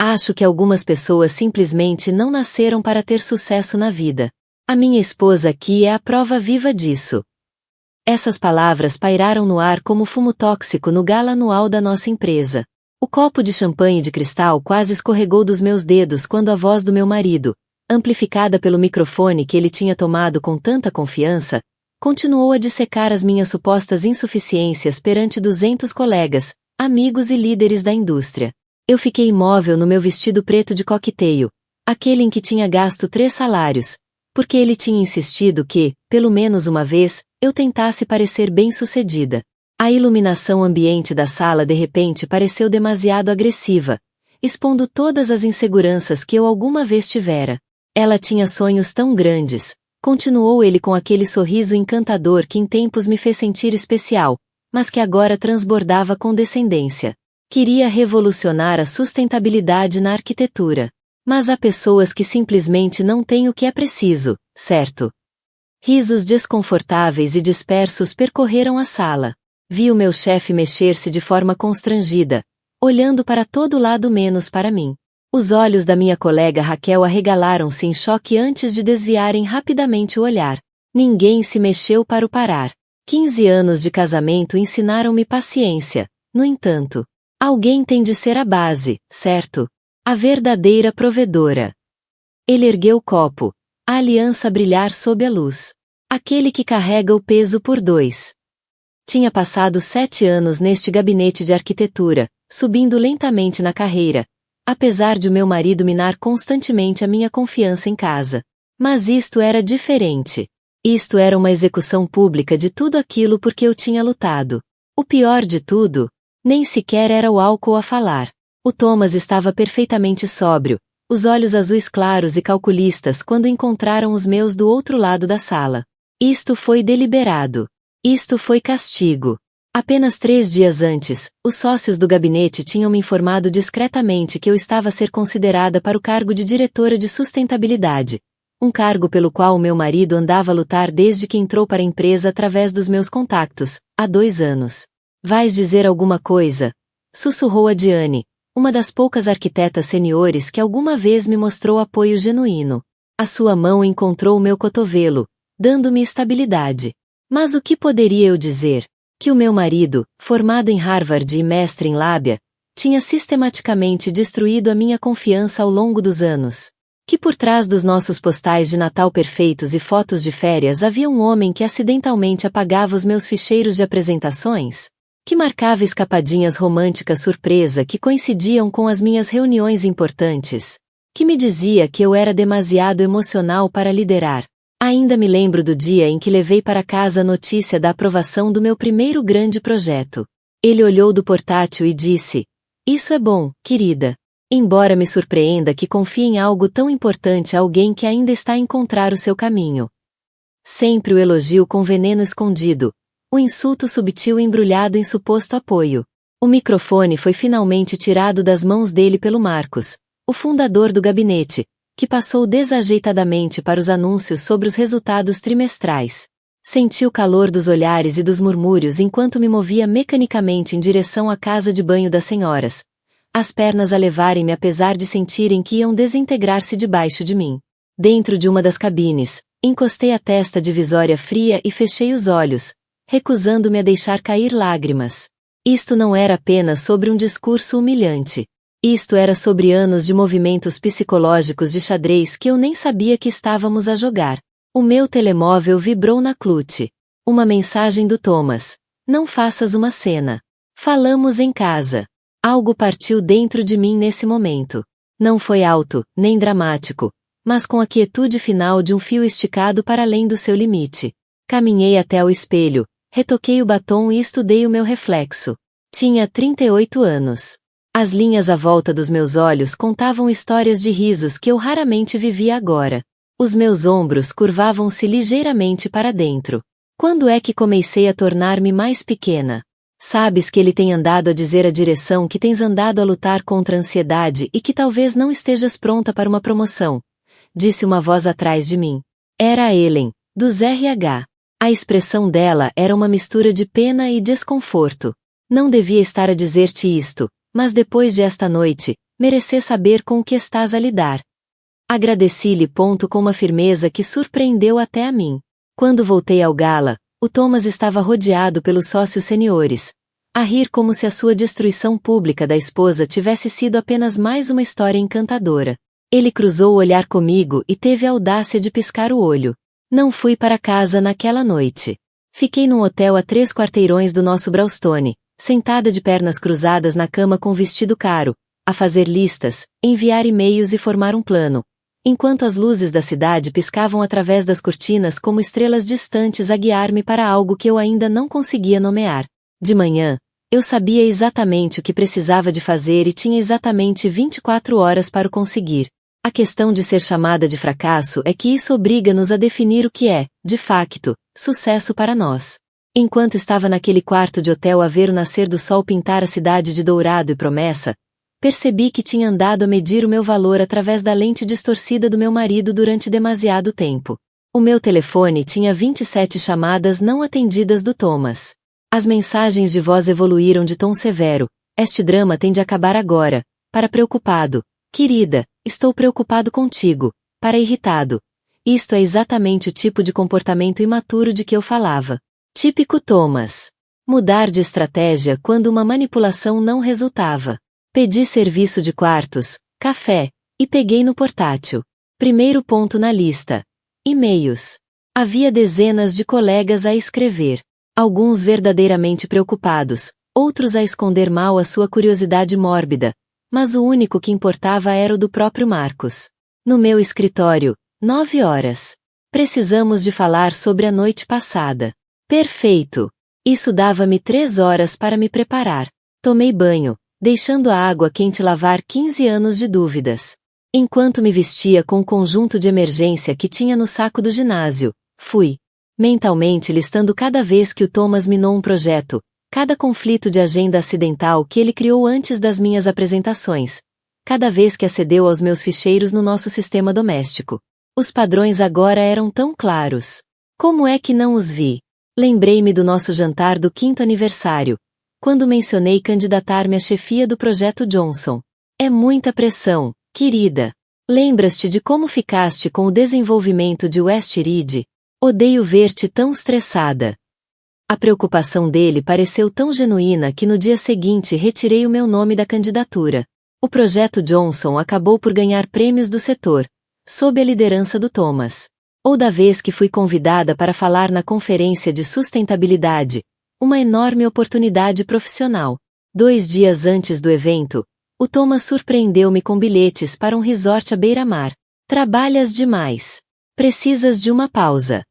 Acho que algumas pessoas simplesmente não nasceram para ter sucesso na vida. A minha esposa aqui é a prova viva disso. Essas palavras pairaram no ar como fumo tóxico no gala anual da nossa empresa. O copo de champanhe de cristal quase escorregou dos meus dedos quando a voz do meu marido, amplificada pelo microfone que ele tinha tomado com tanta confiança, continuou a dissecar as minhas supostas insuficiências perante 200 colegas, amigos e líderes da indústria. Eu fiquei imóvel no meu vestido preto de coquetel, aquele em que tinha gasto 3 salários, porque ele tinha insistido que, pelo menos uma vez, eu tentasse parecer bem-sucedida. A iluminação ambiente da sala de repente pareceu demasiado agressiva, expondo todas as inseguranças que eu alguma vez tivera. Ela tinha sonhos tão grandes, continuou ele com aquele sorriso encantador que em tempos me fez sentir especial, mas que agora transbordava condescendência. Queria revolucionar a sustentabilidade na arquitetura. Mas há pessoas que simplesmente não têm o que é preciso, certo? Risos desconfortáveis e dispersos percorreram a sala. Vi o meu chefe mexer-se de forma constrangida, olhando para todo lado menos para mim. Os olhos da minha colega Raquel arregalaram-se em choque antes de desviarem rapidamente o olhar. Ninguém se mexeu para o parar. 15 anos de casamento ensinaram-me paciência. No entanto, alguém tem de ser a base, certo? A verdadeira provedora. Ele ergueu o copo, a aliança brilhar sob a luz. Aquele que carrega o peso por 2. Tinha passado 7 anos neste gabinete de arquitetura, subindo lentamente na carreira, apesar de o meu marido minar constantemente a minha confiança em casa. Mas isto era diferente. Isto era uma execução pública de tudo aquilo por que eu tinha lutado. O pior de tudo, nem sequer era o álcool a falar. O Thomas estava perfeitamente sóbrio, os olhos azuis claros e calculistas quando encontraram os meus do outro lado da sala. Isto foi deliberado. Isto foi castigo. Apenas 3 dias antes, os sócios do gabinete tinham me informado discretamente que eu estava a ser considerada para o cargo de diretora de sustentabilidade, um cargo pelo qual o meu marido andava a lutar desde que entrou para a empresa através dos meus contactos, há 2 anos. Vais dizer alguma coisa? Sussurrou a Diane, uma das poucas arquitetas seniores que alguma vez me mostrou apoio genuíno. A sua mão encontrou o meu cotovelo, dando-me estabilidade. Mas o que poderia eu dizer? Que o meu marido, formado em Harvard e mestre em lábia, tinha sistematicamente destruído a minha confiança ao longo dos anos. Que por trás dos nossos postais de Natal perfeitos e fotos de férias havia um homem que acidentalmente apagava os meus ficheiros de apresentações? Que marcava escapadinhas românticas surpresa que coincidiam com as minhas reuniões importantes? Que me dizia que eu era demasiado emocional para liderar? Ainda me lembro do dia em que levei para casa a notícia da aprovação do meu primeiro grande projeto. Ele olhou do portátil e disse: "Isso é bom, querida. Embora me surpreenda que confie em algo tão importante a alguém que ainda está a encontrar o seu caminho." Sempre o elogio com veneno escondido, o insulto subtil embrulhado em suposto apoio. O microfone foi finalmente tirado das mãos dele pelo Marcos, o fundador do gabinete, que passou desajeitadamente para os anúncios sobre os resultados trimestrais. Senti o calor dos olhares e dos murmúrios enquanto me movia mecanicamente em direção à casa de banho das senhoras, as pernas a levarem-me apesar de sentirem que iam desintegrar-se debaixo de mim. Dentro de uma das cabines, encostei a testa divisória fria e fechei os olhos, recusando-me a deixar cair lágrimas. Isto não era apenas sobre um discurso humilhante. Isto era sobre anos de movimentos psicológicos de xadrez que eu nem sabia que estávamos a jogar. O meu telemóvel vibrou na clutch. Uma mensagem do Thomas. "Não faças uma cena. Falamos em casa." Algo partiu dentro de mim nesse momento. Não foi alto, nem dramático, mas com a quietude final de um fio esticado para além do seu limite. Caminhei até ao espelho, retoquei o batom e estudei o meu reflexo. Tinha 38 anos. As linhas à volta dos meus olhos contavam histórias de risos que eu raramente vivia agora. Os meus ombros curvavam-se ligeiramente para dentro. Quando é que comecei a tornar-me mais pequena? Sabes que ele tem andado a dizer à direção que tens andado a lutar contra a ansiedade e que talvez não estejas pronta para uma promoção, disse uma voz atrás de mim. Era a Ellen, dos RH. A expressão dela era uma mistura de pena e desconforto. Não devia estar a dizer-te isto, mas depois de esta noite, Merecer saber com o que estás a lidar. Agradeci-lhe com uma firmeza que surpreendeu até a mim. Quando voltei ao gala, o Thomas estava rodeado pelos sócios seniores, a rir como se a sua destruição pública da esposa tivesse sido apenas mais uma história encantadora. Ele cruzou o olhar comigo e teve a audácia de piscar o olho. Não fui para casa naquela noite. Fiquei num hotel a 3 quarteirões do nosso Brownstone, sentada de pernas cruzadas na cama com vestido caro, a fazer listas, enviar e-mails e formar um plano, enquanto as luzes da cidade piscavam através das cortinas como estrelas distantes a guiar-me para algo que eu ainda não conseguia nomear. De manhã, eu sabia exatamente o que precisava de fazer e tinha exatamente 24 horas para o conseguir. A questão de ser chamada de fracasso é que isso obriga-nos a definir o que é, de facto, sucesso para nós. Enquanto estava naquele quarto de hotel a ver o nascer do sol pintar a cidade de dourado e promessa, percebi que tinha andado a medir o meu valor através da lente distorcida do meu marido durante demasiado tempo. O meu telefone tinha 27 chamadas não atendidas do Thomas. As mensagens de voz evoluíram de tom severo. Este drama tem de acabar agora. Para preocupado. Querida, estou preocupado contigo. Para irritado. Isto é exatamente o tipo de comportamento imaturo de que eu falava. Típico Thomas. Mudar de estratégia quando uma manipulação não resultava. Pedi serviço de quartos, café, e peguei no portátil. Primeiro ponto na lista. E-mails. Havia dezenas de colegas a escrever. Alguns verdadeiramente preocupados, outros a esconder mal a sua curiosidade mórbida, mas o único que importava era o do próprio Marcos. No meu escritório, 9 horas. Precisamos de falar sobre a noite passada. Perfeito. Isso dava-me 3 horas para me preparar. Tomei banho, deixando a água quente lavar 15 anos de dúvidas. Enquanto me vestia com o conjunto de emergência que tinha no saco do ginásio, fui mentalmente listando cada vez que o Thomas minou um projeto, cada conflito de agenda acidental que ele criou antes das minhas apresentações, cada vez que acedeu aos meus ficheiros no nosso sistema doméstico. Os padrões agora eram tão claros. Como é que não os vi? Lembrei-me do nosso jantar do 5º aniversário, quando mencionei candidatar-me à chefia do projeto Johnson. É muita pressão, querida. Lembras-te de como ficaste com o desenvolvimento de West Ridge? Odeio ver-te tão estressada. A preocupação dele pareceu tão genuína que no dia seguinte retirei o meu nome da candidatura. O projeto Johnson acabou por ganhar prêmios do setor, sob a liderança do Thomas. Ou da vez que fui convidada para falar na conferência de sustentabilidade, uma enorme oportunidade profissional. 2 dias antes do evento, o Thomas surpreendeu-me com bilhetes para um resort à beira-mar. Trabalhas demais. Precisas de uma pausa.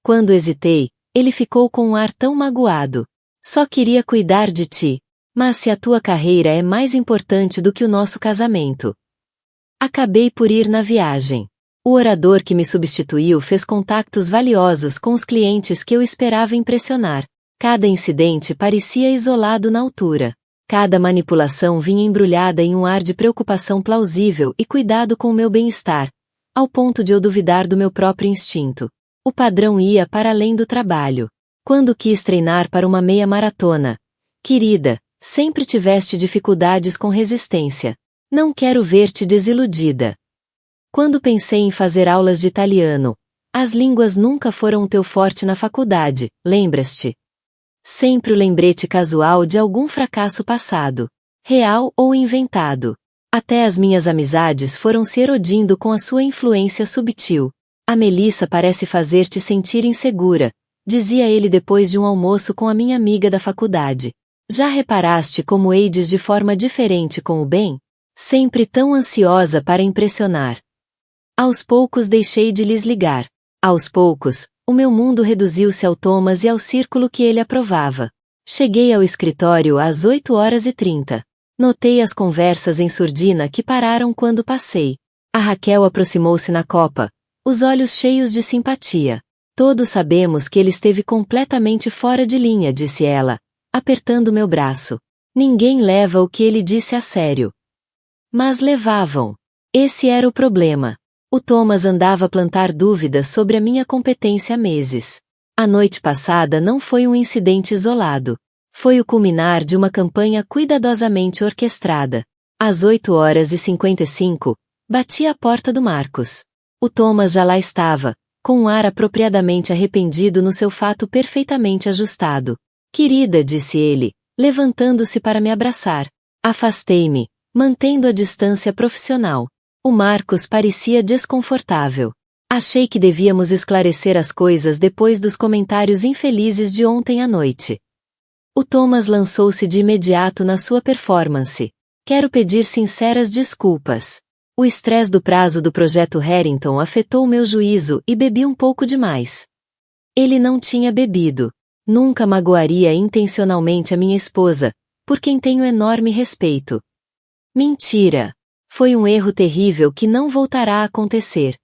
Quando hesitei, ele ficou com um ar tão magoado. Só queria cuidar de ti. Mas se a tua carreira é mais importante do que o nosso casamento. Acabei por ir na viagem. O orador que me substituiu fez contactos valiosos com os clientes que eu esperava impressionar. Cada incidente parecia isolado na altura. Cada manipulação vinha embrulhada em um ar de preocupação plausível e cuidado com o meu bem-estar, ao ponto de eu duvidar do meu próprio instinto. O padrão ia para além do trabalho. Quando quis treinar para uma meia maratona. Querida, sempre tiveste dificuldades com resistência. Não quero ver-te desiludida. Quando pensei em fazer aulas de italiano, as línguas nunca foram o teu forte na faculdade, lembras-te? Sempre o lembrete casual de algum fracasso passado, real ou inventado. Até as minhas amizades foram se erodindo com a sua influência subtil. A Melissa parece fazer-te sentir insegura, dizia ele depois de um almoço com a minha amiga da faculdade. Já reparaste como eides de forma diferente com o bem? Sempre tão ansiosa para impressionar. Aos poucos deixei de lhes ligar. Aos poucos, o meu mundo reduziu-se ao Thomas e ao círculo que ele aprovava. Cheguei ao escritório às 8h30. Notei as conversas em surdina que pararam quando passei. A Raquel aproximou-se na copa, os olhos cheios de simpatia. Todos sabemos que ele esteve completamente fora de linha, disse ela, apertando meu braço. Ninguém leva o que ele disse a sério. Mas levavam. Esse era o problema. O Thomas andava a plantar dúvidas sobre a minha competência há meses. A noite passada não foi um incidente isolado. Foi o culminar de uma campanha cuidadosamente orquestrada. Às 8h55, bati à porta do Marcos. O Thomas já lá estava, com um ar apropriadamente arrependido no seu fato perfeitamente ajustado. Querida, disse ele, levantando-se para me abraçar. Afastei-me, mantendo a distância profissional. O Marcos parecia desconfortável. Achei que devíamos esclarecer as coisas depois dos comentários infelizes de ontem à noite. O Thomas lançou-se de imediato na sua performance. Quero pedir sinceras desculpas. O estresse do prazo do projeto Harrington afetou meu juízo e bebi um pouco demais. Ele não tinha bebido. Nunca magoaria intencionalmente a minha esposa, por quem tenho enorme respeito. Mentira. Foi um erro terrível que não voltará a acontecer.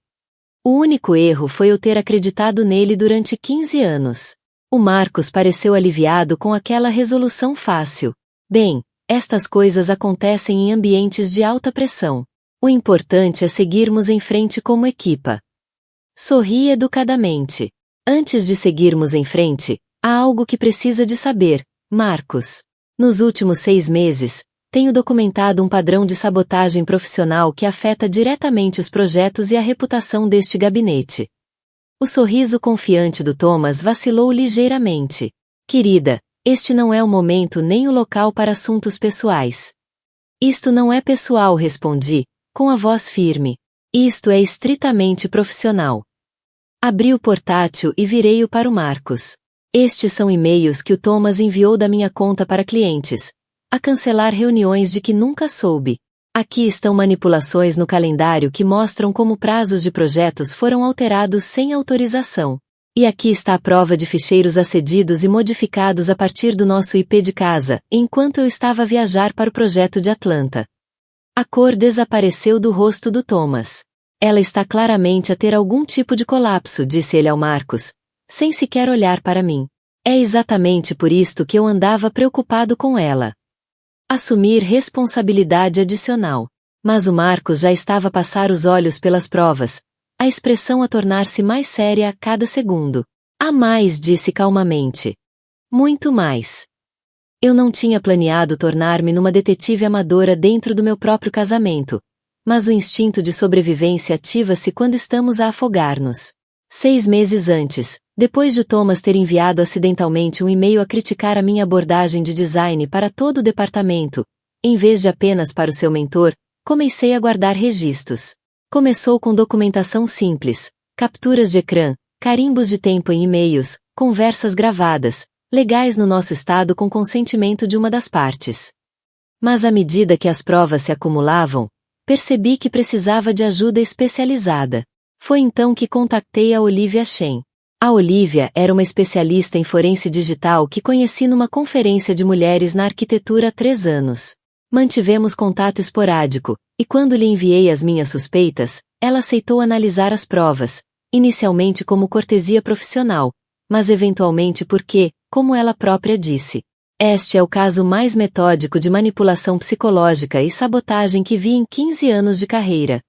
O único erro foi eu ter acreditado nele durante 15 anos. O Marcos pareceu aliviado com aquela resolução fácil. Bem, estas coisas acontecem em ambientes de alta pressão. O importante é seguirmos em frente como equipa. Sorri educadamente. Antes de seguirmos em frente, há algo que precisa de saber, Marcos. Nos últimos 6 meses, tenho documentado um padrão de sabotagem profissional que afeta diretamente os projetos e a reputação deste gabinete. O sorriso confiante do Thomas vacilou ligeiramente. Querida, este não é o momento nem o local para assuntos pessoais. Isto não é pessoal, respondi, com a voz firme. Isto é estritamente profissional. Abri o portátil e virei-o para o Marcos. Estes são e-mails que o Thomas enviou da minha conta para clientes. A cancelar reuniões de que nunca soube. Aqui estão manipulações no calendário que mostram como prazos de projetos foram alterados sem autorização. E aqui está a prova de ficheiros acedidos e modificados a partir do nosso IP de casa, enquanto eu estava a viajar para o projeto de Atlanta. A cor desapareceu do rosto do Thomas. Ela está claramente a ter algum tipo de colapso, disse ele ao Marcos, sem sequer olhar para mim. É exatamente por isto que eu andava preocupado com ela. Assumir responsabilidade adicional. Mas o Marcos já estava a passar os olhos pelas provas, a expressão a tornar-se mais séria a cada segundo. Há mais, disse calmamente. Muito mais. Eu não tinha planeado tornar-me numa detetive amadora dentro do meu próprio casamento, mas o instinto de sobrevivência ativa-se quando estamos a afogar-nos. 6 meses antes, depois de Thomas ter enviado acidentalmente um e-mail a criticar a minha abordagem de design para todo o departamento, em vez de apenas para o seu mentor, comecei a guardar registros. Começou com documentação simples, capturas de ecrã, carimbos de tempo em e-mails, conversas gravadas, legais no nosso estado com consentimento de uma das partes. Mas à medida que as provas se acumulavam, percebi que precisava de ajuda especializada. Foi então que contactei a Olivia Shen. A Olivia era uma especialista em forense digital que conheci numa conferência de mulheres na arquitetura há 3 anos. Mantivemos contato esporádico, e quando lhe enviei as minhas suspeitas, ela aceitou analisar as provas, inicialmente como cortesia profissional, mas eventualmente porque, como ela própria disse, este é o caso mais metódico de manipulação psicológica e sabotagem que vi em 15 anos de carreira.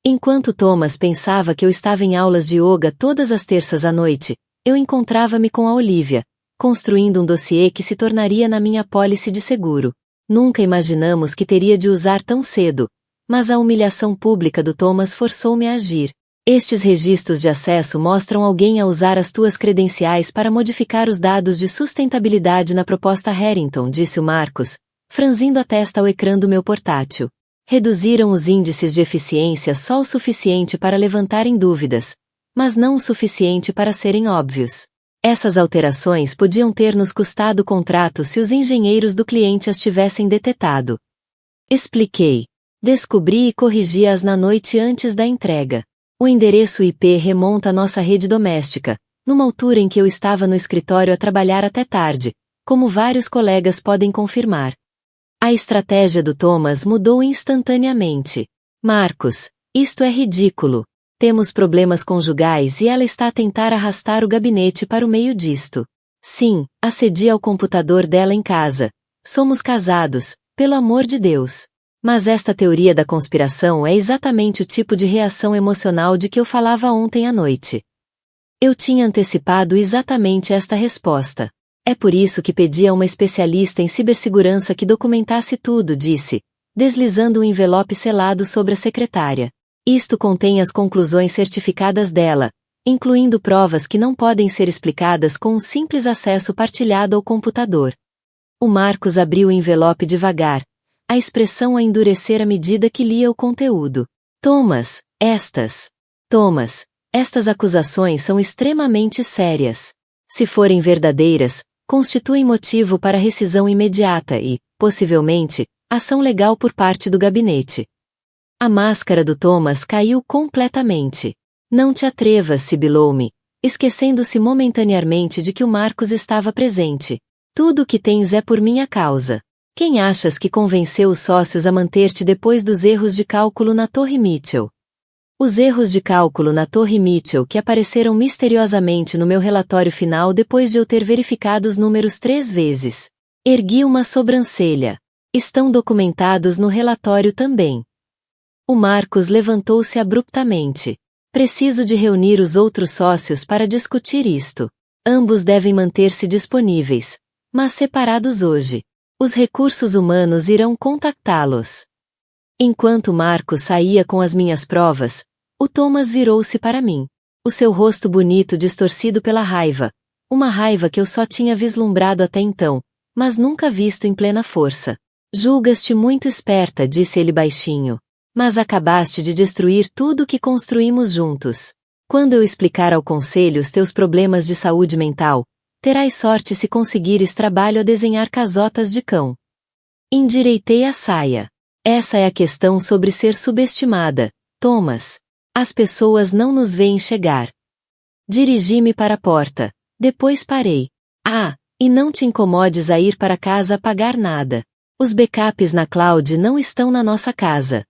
Enquanto Thomas pensava que eu estava em aulas de yoga todas as terças à noite, eu encontrava-me com a Olivia, construindo um dossiê que se tornaria na minha apólice de seguro. Nunca imaginamos que teria de usar tão cedo, mas a humilhação pública do Thomas forçou-me a agir. Estes registros de acesso mostram alguém a usar as tuas credenciais para modificar os dados de sustentabilidade na proposta Harrington, disse o Marcos, franzindo a testa ao ecrã do meu portátil. Reduziram os índices de eficiência só o suficiente para levantarem dúvidas, mas não o suficiente para serem óbvios. Essas alterações podiam ter nos custado o contrato se os engenheiros do cliente as tivessem detetado. Expliquei. Descobri e corrigi-as na noite antes da entrega. O endereço IP remonta à nossa rede doméstica, numa altura em que eu estava no escritório a trabalhar até tarde, como vários colegas podem confirmar. A estratégia do Thomas mudou instantaneamente. Marcos, isto é ridículo. Temos problemas conjugais e ela está a tentar arrastar o gabinete para o meio disto. Sim, acedi ao computador dela em casa. Somos casados, pelo amor de Deus. Mas esta teoria da conspiração é exatamente o tipo de reação emocional de que eu falava ontem à noite. Eu tinha antecipado exatamente esta resposta. É por isso que pedi a uma especialista em cibersegurança que documentasse tudo, disse, deslizando um envelope selado sobre a secretária. Isto contém as conclusões certificadas dela, incluindo provas que não podem ser explicadas com um simples acesso partilhado ao computador. O Marcos abriu o envelope devagar, a expressão a endurecer à medida que lia o conteúdo. Thomas, estas acusações são extremamente sérias. Se forem verdadeiras, constituem motivo para rescisão imediata e, possivelmente, ação legal por parte do gabinete. A máscara do Thomas caiu completamente. Não te atrevas, sibilou-me, esquecendo-se momentaneamente de que o Marcos estava presente. Tudo o que tens é por minha causa. Quem achas que convenceu os sócios a manter-te depois dos erros de cálculo na Torre Mitchell? Os erros de cálculo na Torre Mitchell que apareceram misteriosamente no meu relatório final depois de eu ter verificado os números 3 vezes. Ergui uma sobrancelha. Estão documentados no relatório também. O Marcos levantou-se abruptamente. Preciso de reunir os outros sócios para discutir isto. Ambos devem manter-se disponíveis, mas separados hoje. Os recursos humanos irão contactá-los. Enquanto Marcos saía com as minhas provas, o Thomas virou-se para mim. O seu rosto bonito distorcido pela raiva, uma raiva que eu só tinha vislumbrado até então, mas nunca visto em plena força. Julgas-te muito esperta, disse ele baixinho. Mas acabaste de destruir tudo o que construímos juntos. Quando eu explicar ao conselho os teus problemas de saúde mental, terás sorte se conseguires trabalho a desenhar casotas de cão. Endireitei a saia. Essa é a questão sobre ser subestimada, Thomas. As pessoas não nos veem chegar. Dirigi-me para a porta. Depois parei. E não te incomodes a ir para casa a pagar nada. Os backups na cloud não estão na nossa casa.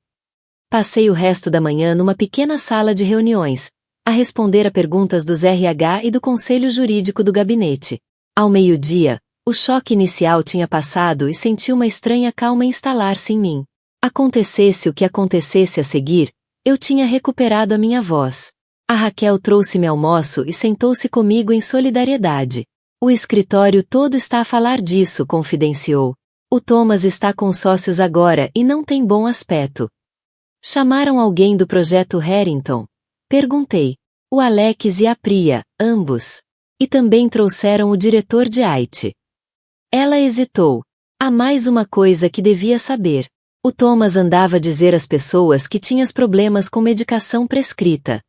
Passei o resto da manhã numa pequena sala de reuniões, a responder a perguntas dos RH e do conselho jurídico do gabinete. Ao meio-dia, o choque inicial tinha passado e senti uma estranha calma instalar-se em mim. Acontecesse o que acontecesse a seguir, eu tinha recuperado a minha voz. A Raquel trouxe-me almoço e sentou-se comigo em solidariedade. O escritório todo está a falar disso, confidenciou. O Thomas está com sócios agora e não tem bom aspecto. Chamaram alguém do projeto Harrington? Perguntei. O Alex e a Priya, ambos. E também trouxeram o diretor de IT. Ela hesitou. Há mais uma coisa que devia saber. O Thomas andava a dizer às pessoas que tinhas problemas com medicação prescrita.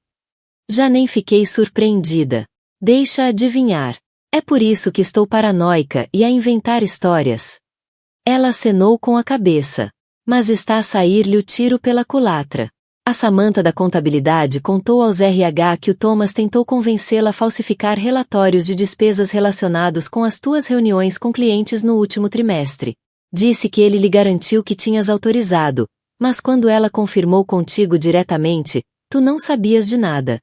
Já nem fiquei surpreendida. Deixa adivinhar. É por isso que estou paranoica e a inventar histórias. Ela acenou com a cabeça. Mas está a sair-lhe o tiro pela culatra. A Samantha da contabilidade contou aos RH que o Thomas tentou convencê-la a falsificar relatórios de despesas relacionados com as tuas reuniões com clientes no último trimestre. Disse que ele lhe garantiu que tinhas autorizado, mas quando ela confirmou contigo diretamente, tu não sabias de nada.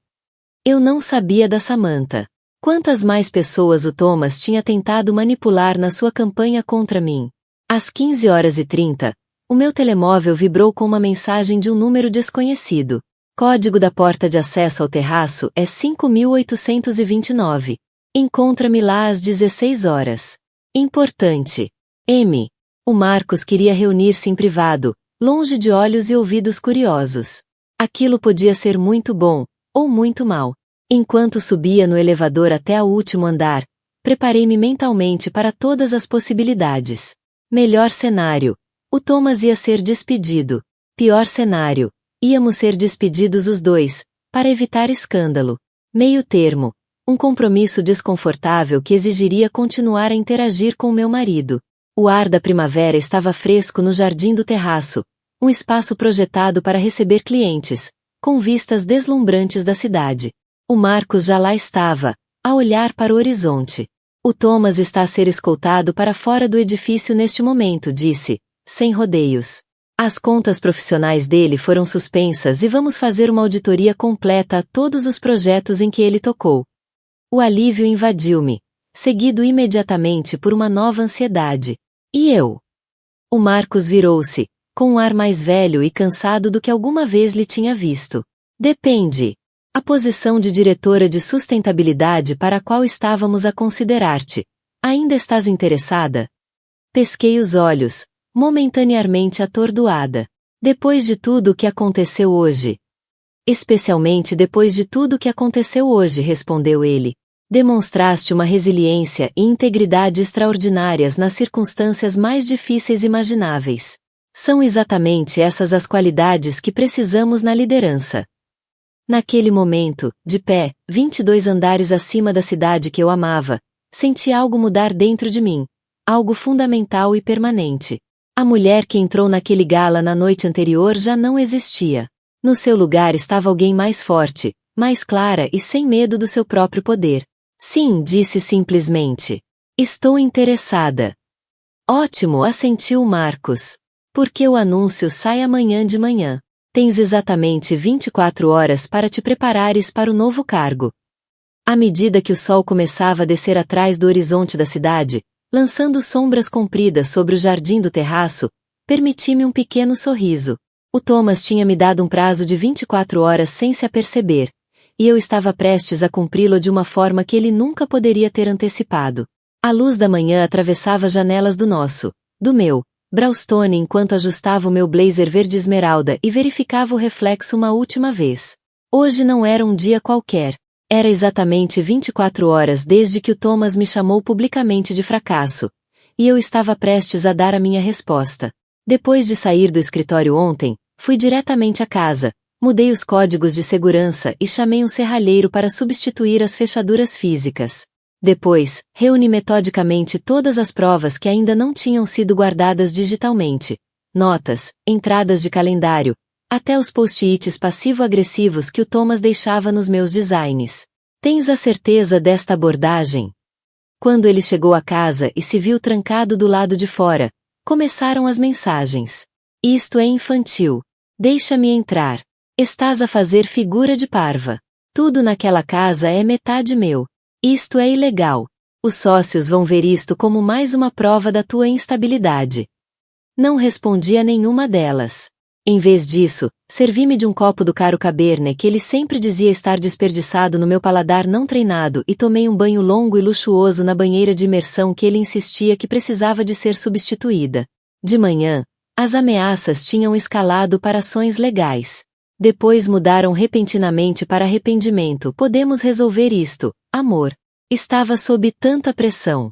Eu não sabia da Samantha. Quantas mais pessoas o Thomas tinha tentado manipular na sua campanha contra mim? Às 15h30, o meu telemóvel vibrou com uma mensagem de um número desconhecido. Código da porta de acesso ao terraço é 5829. Encontra-me lá às 16 horas. Importante. M. O Marcos queria reunir-se em privado, longe de olhos e ouvidos curiosos. Aquilo podia ser muito bom, ou muito mal. Enquanto subia no elevador até o último andar, preparei-me mentalmente para todas as possibilidades. Melhor cenário. O Thomas ia ser despedido. Pior cenário. Íamos ser despedidos os dois, para evitar escândalo. Meio termo. Um compromisso desconfortável que exigiria continuar a interagir com meu marido. O ar da primavera estava fresco no jardim do terraço, um espaço projetado para receber clientes, com vistas deslumbrantes da cidade. O Marcos já lá estava, a olhar para o horizonte. O Thomas está a ser escoltado para fora do edifício neste momento, disse. Sem rodeios. As contas profissionais dele foram suspensas e vamos fazer uma auditoria completa a todos os projetos em que ele tocou. O alívio invadiu-me, seguido imediatamente por uma nova ansiedade. E eu? O Marcos virou-se, com um ar mais velho e cansado do que alguma vez lhe tinha visto. Depende. A posição de diretora de sustentabilidade para a qual estávamos a considerar-te. Ainda estás interessada? Pesquei os olhos. momentaneamente atordoada. Depois de tudo o que aconteceu hoje. Especialmente depois de tudo o que aconteceu hoje, respondeu ele. Demonstraste uma resiliência e integridade extraordinárias nas circunstâncias mais difíceis imagináveis. São exatamente essas as qualidades que precisamos na liderança. Naquele momento, de pé, 22 andares acima da cidade que eu amava, senti algo mudar dentro de mim, algo fundamental e permanente. A mulher que entrou naquele gala na noite anterior já não existia. No seu lugar estava alguém mais forte, mais clara e sem medo do seu próprio poder. Sim, disse simplesmente. Estou interessada. Ótimo, assentiu Marcos. Porque o anúncio sai amanhã de manhã. Tens exatamente 24 horas para te preparares para o novo cargo. À medida que o sol começava a descer atrás do horizonte da cidade, lançando sombras compridas sobre o jardim do terraço, permiti-me um pequeno sorriso. O Thomas tinha me dado um prazo de 24 horas sem se aperceber, e eu estava prestes a cumpri-lo de uma forma que ele nunca poderia ter antecipado. A luz da manhã atravessava as janelas do meu, brownstone enquanto ajustava o meu blazer verde esmeralda e verificava o reflexo uma última vez. Hoje não era um dia qualquer. Era exatamente 24 horas desde que o Thomas me chamou publicamente de fracasso, e eu estava prestes a dar a minha resposta. Depois de sair do escritório ontem, fui diretamente à casa, mudei os códigos de segurança e chamei um serralheiro para substituir as fechaduras físicas. Depois, reuni metodicamente todas as provas que ainda não tinham sido guardadas digitalmente, notas, entradas de calendário, até os post-its passivo-agressivos que o Thomas deixava nos meus designs. Tens a certeza desta abordagem? Quando ele chegou à casa e se viu trancado do lado de fora, começaram as mensagens. Isto é infantil. Deixa-me entrar. Estás a fazer figura de parva. Tudo naquela casa é metade meu. Isto é ilegal. Os sócios vão ver isto como mais uma prova da tua instabilidade. Não respondi a nenhuma delas. Em vez disso, servi-me de um copo do caro Cabernet que ele sempre dizia estar desperdiçado no meu paladar não treinado e tomei um banho longo e luxuoso na banheira de imersão que ele insistia que precisava de ser substituída. De manhã, as ameaças tinham escalado para ações legais. Depois mudaram repentinamente para arrependimento. Podemos resolver isto, amor. Estava sob tanta pressão.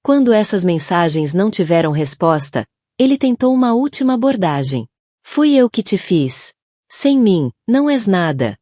Quando essas mensagens não tiveram resposta, ele tentou uma última abordagem. Fui eu que te fiz. Sem mim, não és nada.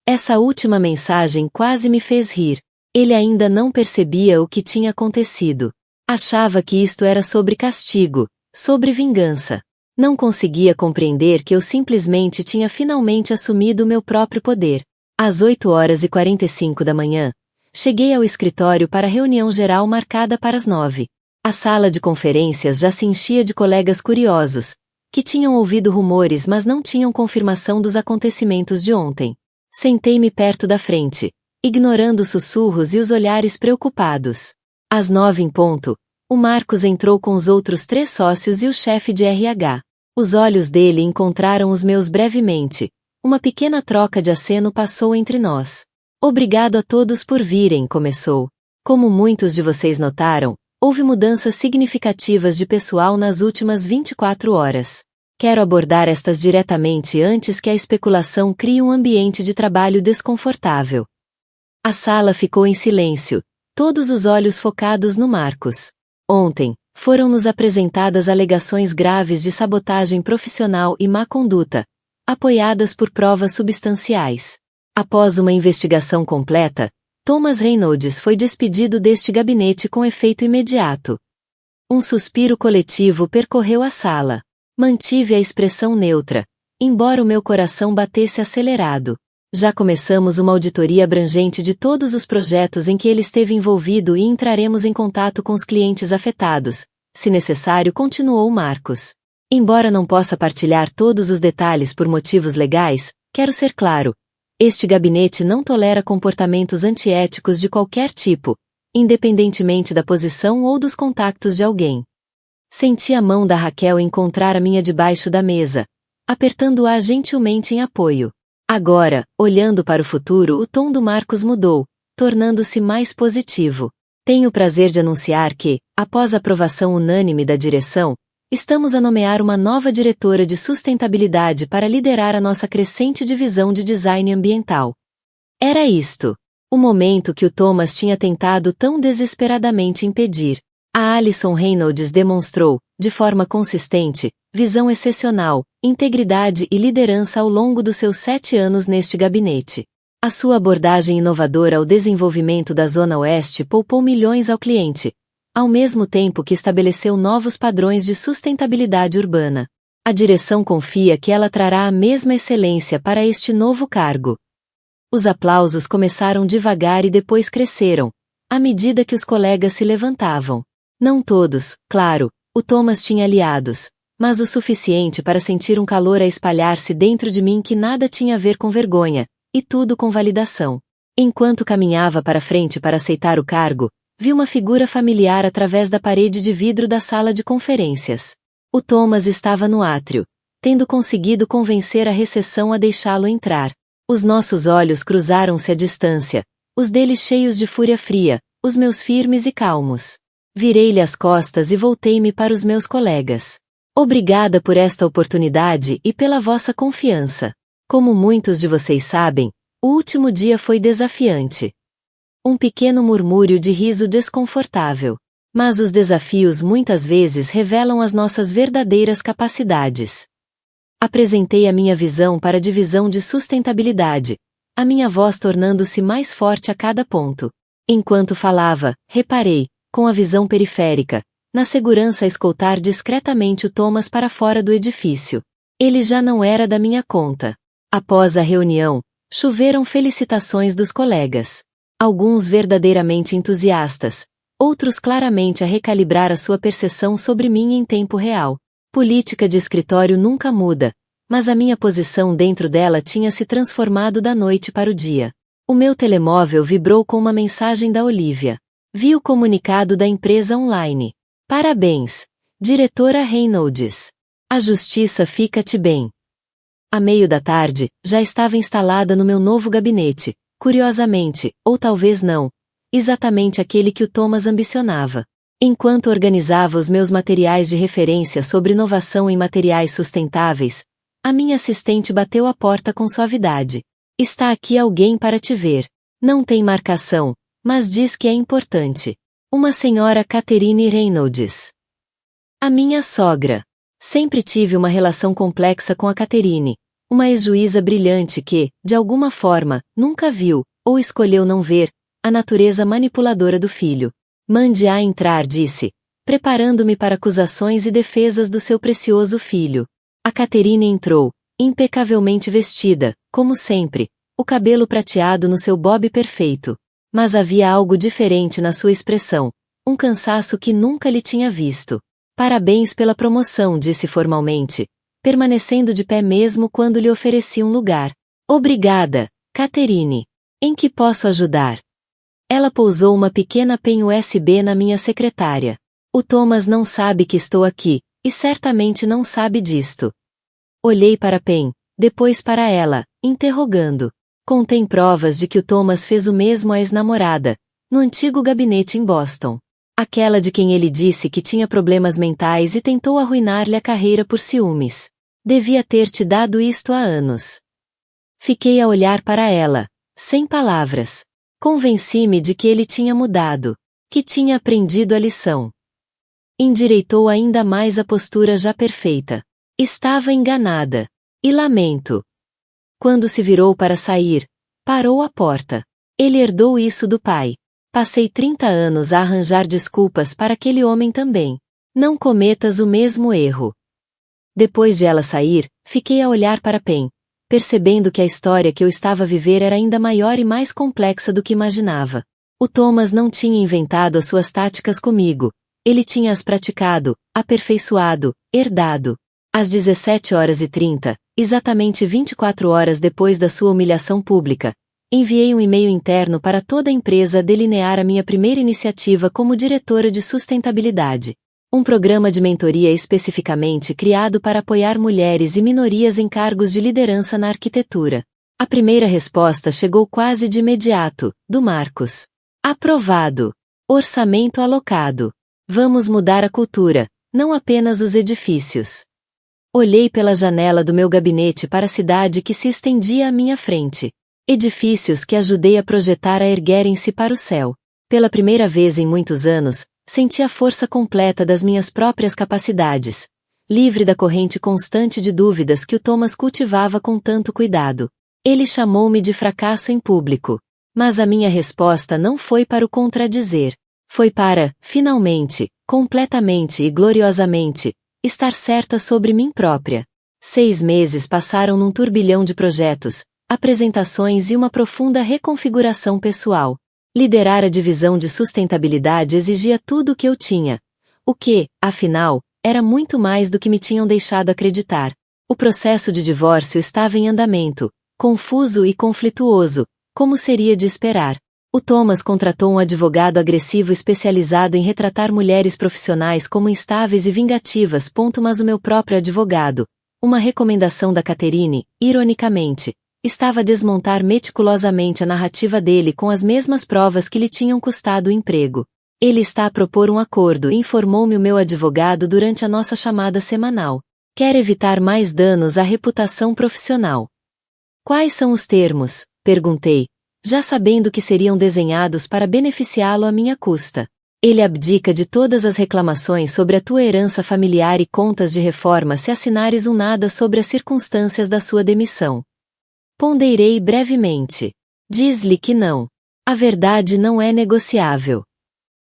Essa última mensagem quase me fez rir. Ele ainda não percebia o que tinha acontecido. Achava que isto era sobre castigo, sobre vingança. Não conseguia compreender que eu simplesmente tinha finalmente assumido o meu próprio poder. Às 8h45 da manhã, cheguei ao escritório para a reunião geral marcada para as 9. A sala de conferências já se enchia de colegas curiosos, que tinham ouvido rumores mas não tinham confirmação dos acontecimentos de ontem. Sentei-me perto da frente, ignorando os sussurros e os olhares preocupados. Às 9 em ponto, o Marcos entrou com os outros 3 sócios e o chefe de RH. Os olhos dele encontraram os meus brevemente. Uma pequena troca de aceno passou entre nós. Obrigado a todos por virem, começou. Como muitos de vocês notaram, houve mudanças significativas de pessoal nas últimas 24 horas. Quero abordar estas diretamente antes que a especulação crie um ambiente de trabalho desconfortável. A sala ficou em silêncio, todos os olhos focados no Marcos. Ontem, foram-nos apresentadas alegações graves de sabotagem profissional e má conduta, apoiadas por provas substanciais. Após uma investigação completa, Thomas Reynolds foi despedido deste gabinete com efeito imediato. Um suspiro coletivo percorreu a sala. Mantive a expressão neutra, embora o meu coração batesse acelerado. Já começamos uma auditoria abrangente de todos os projetos em que ele esteve envolvido e entraremos em contato com os clientes afetados, se necessário, continuou Marcos. Embora não possa partilhar todos os detalhes por motivos legais, quero ser claro. Este gabinete não tolera comportamentos antiéticos de qualquer tipo, independentemente da posição ou dos contactos de alguém. Senti a mão da Raquel encontrar a minha debaixo da mesa, apertando-a gentilmente em apoio. Agora, olhando para o futuro, o tom do Marcos mudou, tornando-se mais positivo. Tenho o prazer de anunciar que, após a aprovação unânime da direção, Estamos a nomear uma nova diretora de sustentabilidade para liderar a nossa crescente divisão de design ambiental. Era isto. O momento que o Thomas tinha tentado tão desesperadamente impedir. A Alison Reynolds demonstrou, de forma consistente, visão excepcional, integridade e liderança ao longo dos seus 7 anos neste gabinete. A sua abordagem inovadora ao desenvolvimento da Zona Oeste poupou milhões ao cliente, ao mesmo tempo que estabeleceu novos padrões de sustentabilidade urbana. A direção confia que ela trará a mesma excelência para este novo cargo. Os aplausos começaram devagar e depois cresceram, à medida que os colegas se levantavam. Não todos, claro, o Thomas tinha aliados, mas o suficiente para sentir um calor a espalhar-se dentro de mim que nada tinha a ver com vergonha, e tudo com validação. Enquanto caminhava para frente para aceitar o cargo, vi uma figura familiar através da parede de vidro da sala de conferências. O Thomas estava no átrio, tendo conseguido convencer a recepção a deixá-lo entrar. Os nossos olhos cruzaram-se à distância, os dele cheios de fúria fria, os meus firmes e calmos. Virei-lhe as costas e voltei-me para os meus colegas. Obrigada por esta oportunidade e pela vossa confiança. Como muitos de vocês sabem, o último dia foi desafiante. Um pequeno murmúrio de riso desconfortável. Mas os desafios muitas vezes revelam as nossas verdadeiras capacidades. Apresentei a minha visão para a divisão de sustentabilidade, a minha voz tornando-se mais forte a cada ponto. Enquanto falava, reparei, com a visão periférica, na segurança a escoltar discretamente o Thomas para fora do edifício. Ele já não era da minha conta. Após a reunião, choveram felicitações dos colegas. Alguns verdadeiramente entusiastas, outros claramente a recalibrar a sua percepção sobre mim em tempo real. Política de escritório nunca muda, mas a minha posição dentro dela tinha se transformado da noite para o dia. O meu telemóvel vibrou com uma mensagem da Olivia. Vi o comunicado da empresa online. Parabéns, diretora Reynolds. A justiça fica-te bem. À meio da tarde, já estava instalada no meu novo gabinete, curiosamente, ou talvez não, exatamente aquele que o Thomas ambicionava. Enquanto organizava os meus materiais de referência sobre inovação em materiais sustentáveis, a minha assistente bateu a porta com suavidade. Está aqui alguém para te ver. Não tem marcação, mas diz que é importante. Uma senhora Catherine Reynolds. A minha sogra. Sempre tive uma relação complexa com a Catherine, uma ex-juíza brilhante que, de alguma forma, nunca viu, ou escolheu não ver, a natureza manipuladora do filho. Mande-a entrar, disse, preparando-me para acusações e defesas do seu precioso filho. A Catherine entrou, impecavelmente vestida, como sempre, o cabelo prateado no seu bob perfeito. Mas havia algo diferente na sua expressão, um cansaço que nunca lhe tinha visto. Parabéns pela promoção, disse formalmente, permanecendo de pé mesmo quando lhe ofereci um lugar. Obrigada, Catherine. Em que posso ajudar? Ela pousou uma pequena pen USB na minha secretária. O Thomas não sabe que estou aqui, e certamente não sabe disto. Olhei para a pen, depois para ela, interrogando. Contém provas de que o Thomas fez o mesmo à ex-namorada, no antigo gabinete em Boston. Aquela de quem ele disse que tinha problemas mentais e tentou arruinar-lhe a carreira por ciúmes. Devia ter te dado isto há anos. Fiquei a olhar para ela, sem palavras. Convenci-me de que ele tinha mudado, que tinha aprendido a lição. Endireitou ainda mais a postura já perfeita. Estava enganada. E lamento. Quando se virou para sair, parou à porta. Ele herdou isso do pai. Passei 30 anos a arranjar desculpas para aquele homem também. Não cometas o mesmo erro. Depois de ela sair, fiquei a olhar para Pen, percebendo que a história que eu estava a viver era ainda maior e mais complexa do que imaginava. O Thomas não tinha inventado as suas táticas comigo. Ele tinha as praticado, aperfeiçoado, herdado. Às 17h30, exatamente 24 horas depois da sua humilhação pública, enviei um e-mail interno para toda a empresa a delinear a minha primeira iniciativa como diretora de sustentabilidade. Um programa de mentoria especificamente criado para apoiar mulheres e minorias em cargos de liderança na arquitetura. A primeira resposta chegou quase de imediato, do Marcos. Aprovado. Orçamento alocado. Vamos mudar a cultura, não apenas os edifícios. Olhei pela janela do meu gabinete para a cidade que se estendia à minha frente. Edifícios que ajudei a projetar a erguerem-se para o céu. Pela primeira vez em muitos anos, senti a força completa das minhas próprias capacidades, livre da corrente constante de dúvidas que o Thomas cultivava com tanto cuidado. Ele chamou-me de fracasso em público. Mas a minha resposta não foi para o contradizer. Foi para, finalmente, completamente e gloriosamente, estar certa sobre mim própria. 6 meses passaram num turbilhão de projetos, apresentações e uma profunda reconfiguração pessoal. Liderar a divisão de sustentabilidade exigia tudo o que eu tinha. O que, afinal, era muito mais do que me tinham deixado acreditar. O processo de divórcio estava em andamento, confuso e conflituoso, como seria de esperar. O Thomas contratou um advogado agressivo especializado em retratar mulheres profissionais como instáveis e vingativas. Mas o meu próprio advogado, uma recomendação da Catherine, ironicamente, estava a desmontar meticulosamente a narrativa dele com as mesmas provas que lhe tinham custado o emprego. Ele está a propor um acordo, informou-me o meu advogado durante a nossa chamada semanal. Quer evitar mais danos à reputação profissional. Quais são os termos? Perguntei, já sabendo que seriam desenhados para beneficiá-lo à minha custa. Ele abdica de todas as reclamações sobre a tua herança familiar e contas de reforma se assinares um nada sobre as circunstâncias da sua demissão. Ponderei brevemente. Diz-lhe que não. A verdade não é negociável.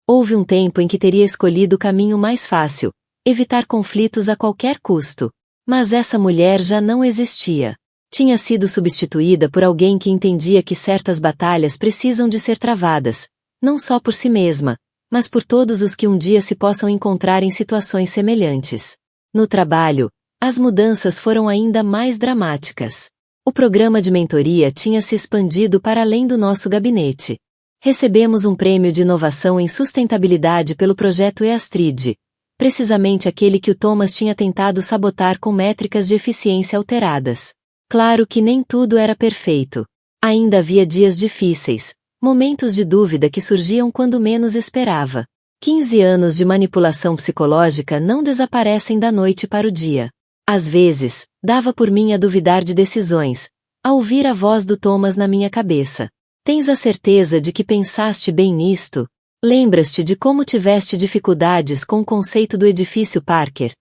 Houve um tempo em que teria escolhido o caminho mais fácil, evitar conflitos a qualquer custo. Mas essa mulher já não existia. Tinha sido substituída por alguém que entendia que certas batalhas precisam de ser travadas, não só por si mesma, mas por todos os que um dia se possam encontrar em situações semelhantes. No trabalho, as mudanças foram ainda mais dramáticas. O programa de mentoria tinha se expandido para além do nosso gabinete. Recebemos um prêmio de inovação em sustentabilidade pelo projeto EASTRID, precisamente aquele que o Thomas tinha tentado sabotar com métricas de eficiência alteradas. Claro que nem tudo era perfeito. Ainda havia dias difíceis, momentos de dúvida que surgiam quando menos esperava. 15 anos de manipulação psicológica não desaparecem da noite para o dia. Às vezes, dava por mim a duvidar de decisões, a ouvir a voz do Thomas na minha cabeça. Tens a certeza de que pensaste bem nisto? Lembras-te de como tiveste dificuldades com o conceito do edifício Parker?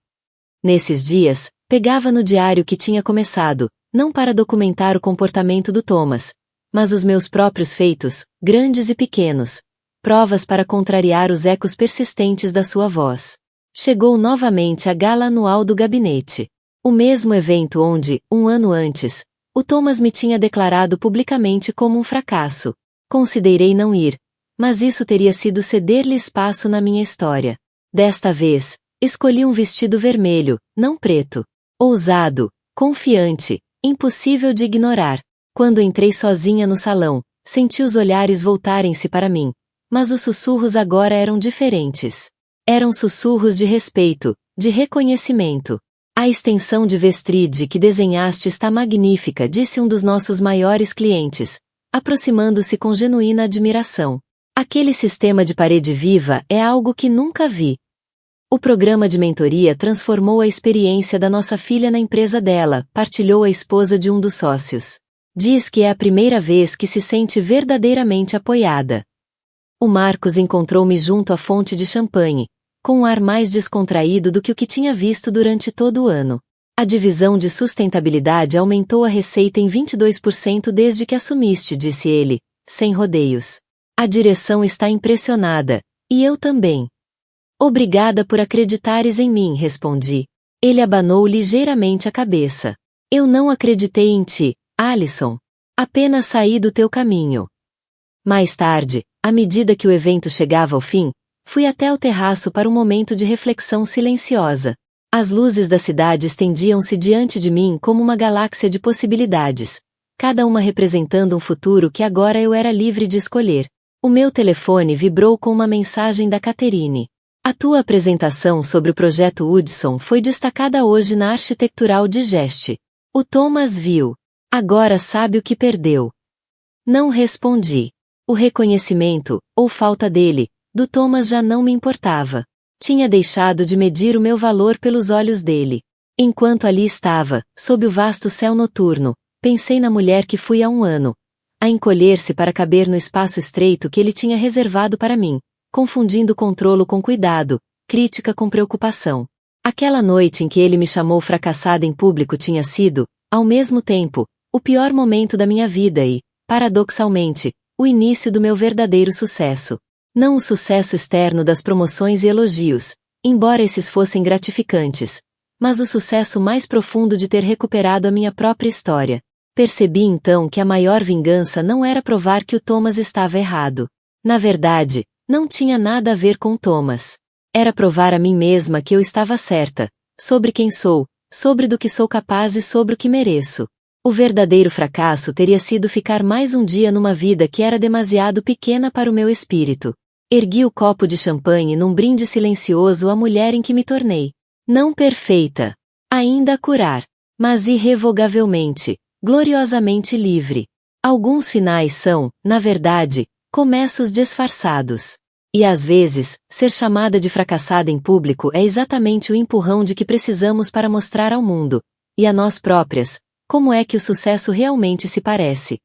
Nesses dias, pegava no diário que tinha começado, não para documentar o comportamento do Thomas, mas os meus próprios feitos, grandes e pequenos, provas para contrariar os ecos persistentes da sua voz. Chegou novamente a gala anual do gabinete. O mesmo evento onde, um ano antes, o Thomas me tinha declarado publicamente como um fracasso. Considerei não ir, mas isso teria sido ceder-lhe espaço na minha história. Desta vez, escolhi um vestido vermelho, não preto. Ousado, confiante, impossível de ignorar. Quando entrei sozinha no salão, senti os olhares voltarem-se para mim, mas os sussurros agora eram diferentes. Eram sussurros de respeito, de reconhecimento. A extensão de Vestrid que desenhaste está magnífica, disse um dos nossos maiores clientes, aproximando-se com genuína admiração. Aquele sistema de parede viva é algo que nunca vi. O programa de mentoria transformou a experiência da nossa filha na empresa dela, partilhou a esposa de um dos sócios. Diz que é a primeira vez que se sente verdadeiramente apoiada. O Marcos encontrou-me junto à fonte de champanhe, com um ar mais descontraído do que o que tinha visto durante todo o ano. A divisão de sustentabilidade aumentou a receita em 22% desde que assumiste, disse ele, sem rodeios. A direção está impressionada, e eu também. Obrigada por acreditares em mim, respondi. Ele abanou ligeiramente a cabeça. Eu não acreditei em ti, Alison. Apenas saí do teu caminho. Mais tarde, à medida que o evento chegava ao fim, fui até o terraço para um momento de reflexão silenciosa. As luzes da cidade estendiam-se diante de mim como uma galáxia de possibilidades, cada uma representando um futuro que agora eu era livre de escolher. O meu telefone vibrou com uma mensagem da Catherine. A tua apresentação sobre o projeto Hudson foi destacada hoje na Architectural Digest. O Thomas viu. Agora sabe o que perdeu. Não respondi. O reconhecimento, ou falta dele, do Thomas já não me importava. Tinha deixado de medir o meu valor pelos olhos dele. Enquanto ali estava, sob o vasto céu noturno, pensei na mulher que fui há um ano, a encolher-se para caber no espaço estreito que ele tinha reservado para mim, confundindo controlo com cuidado, crítica com preocupação. Aquela noite em que ele me chamou fracassada em público tinha sido, ao mesmo tempo, o pior momento da minha vida e, paradoxalmente, o início do meu verdadeiro sucesso. Não o sucesso externo das promoções e elogios, embora esses fossem gratificantes, mas o sucesso mais profundo de ter recuperado a minha própria história. Percebi então que a maior vingança não era provar que o Thomas estava errado. Na verdade, não tinha nada a ver com Thomas. Era provar a mim mesma que eu estava certa, sobre quem sou, sobre do que sou capaz e sobre o que mereço. O verdadeiro fracasso teria sido ficar mais um dia numa vida que era demasiado pequena para o meu espírito. Ergui o copo de champanhe num brinde silencioso à mulher em que me tornei. Não perfeita, ainda a curar, mas irrevogavelmente, gloriosamente livre. Alguns finais são, na verdade, começos disfarçados. E às vezes, ser chamada de fracassada em público é exatamente o empurrão de que precisamos para mostrar ao mundo, e a nós próprias, como é que o sucesso realmente se parece.